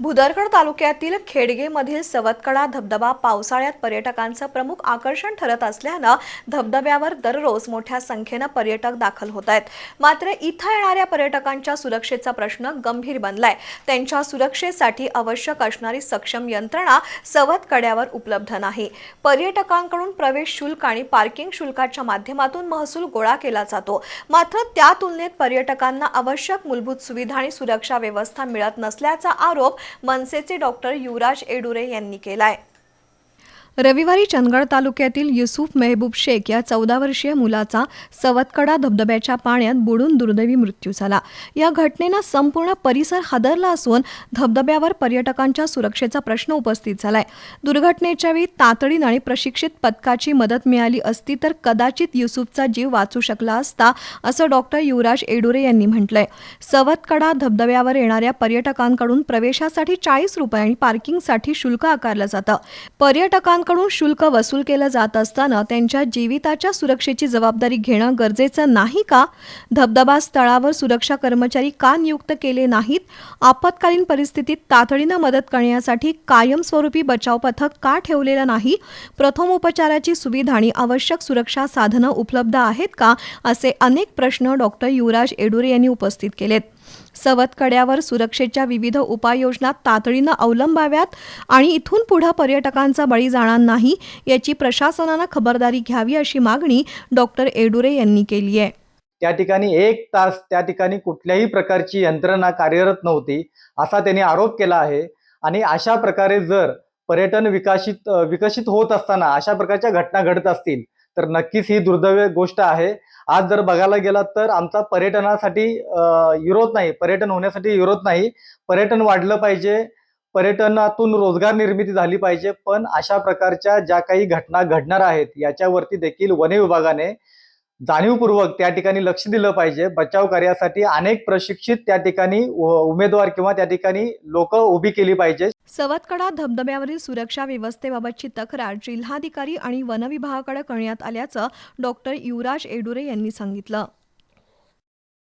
भुदरगड तालुक्यातील खेडगेमधील सवतकडा धबधबा पावसाळ्यात पर्यटकांचं प्रमुख आकर्षण ठरत असल्यानं धबधब्यावर दररोज मोठ्या संख्येनं पर्यटक दाखल होत आहेत। मात्र इथं येणाऱ्या पर्यटकांच्या सुरक्षेचा प्रश्न गंभीर बनलाय। त्यांच्या सुरक्षेसाठी आवश्यक असणारी सक्षम यंत्रणा सवतकड्यावर उपलब्ध नाही। पर्यटकांकडून प्रवेश शुल्क आणि पार्किंग शुल्काच्या माध्यमातून महसूल गोळा केला जातो। मात्र त्या तुलनेत पर्यटकांना आवश्यक मूलभूत सुविधा आणि सुरक्षा व्यवस्था मिळत नसल्याचा आरोप मनसेचे डॉक्टर युवराज एडुरे यांनी केलाय। रविवारी चंदगड तालुक्यातील युसुफ मेहबूब शेख या 14 वर्षीय मुलाचा सवतकडा धबधब्याच्या पाण्यात बुडून दुर्दैवी मृत्यू झाला। या घटनेनं संपूर्ण परिसर हादरला असून धबधब्यावर पर्यटकांच्या सुरक्षेचा प्रश्न उपस्थित झालाय। दुर्घटनेच्या वेळी तातडीने आणि प्रशिक्षित पथकाची मदत मिळाली असती तर कदाचित युसुफचा जीव वाचू शकला असता, असं डॉक्टर युवराज एडुरे यांनी म्हटलंय। सवतकडा धबधब्यावर येणाऱ्या पर्यटकांकडून प्रवेशासाठी 40 रुपये आणि पार्किंगसाठी शुल्क आकारलं जातं। पर्यटकांकडून शुल्क वसूल केलं जात असताना त्यांच्या जीविताच्या सुरक्षेची जबाबदारी घेणं गरजेचं नाही का? धबधबा स्थळावर सुरक्षा कर्मचारी का नियुक्त केले नाहीत? आपत्कालीन परिस्थितीत तातडीनं मदत करण्यासाठी कायमस्वरूपी बचाव पथक का ठेवलेलं नाही? प्रथमोपचाराची सुविधा आणि आवश्यक सुरक्षा साधनं उपलब्ध आहेत का? असे अनेक प्रश्न डॉक्टर युवराज एडुरे यांनी उपस्थित केलेत। सवतकड्यावर सुरक्षेच्या विविध उपाययोजना तातडीनं अवलंबाव्यात आणि इथून पुढे पर्यटकांचा बळी जाणार नाही याची प्रशासनानं खबरदारी घ्यावी, अशी मागणी डॉक्टर एडुरे यांनी केली आहे। त्या ठिकाणी 1 तास त्या ठिकाणी कुठल्याही प्रकारची यंत्रणा कार्यरत नव्हती असा त्यांनी आरोप केला आहे। आणि अशा प्रकारे जर पर्यटन विकसित होत असताना अशा प्रकारच्या घटना घडत असतील तर नक्कीच ही दुर्दैवी गोष्ट आहे। आज जर बघायला गेलात तर आमचा पर्यटनासाठी विरोध नाही, पर्यटन होण्यासाठी विरोध नाही। पर्यटन वाढलं पाहिजे, पर्यटनातून रोजगार निर्मिती झाली पाहिजे, पण अशा प्रकारच्या ज्या काही घटना घडणार आहेत याच्यावरती देखील वन विभागाने जाणीवपूर्वक त्या ठिकाणी लक्ष दिलं पाहिजे। बचाव कार्यासाठी अनेक प्रशिक्षित त्या ठिकाणी उमेदवार किंवा त्या ठिकाणी लोक उभी केली पाहिजे। सवतकडा धबधब्यावरील सुरक्षा व्यवस्थेबाबतची तक्रार जिल्हाधिकारी आणि वन विभागाकडे करण्यात आल्याचं डॉक्टर युवराज एडुरे यांनी सांगितलं।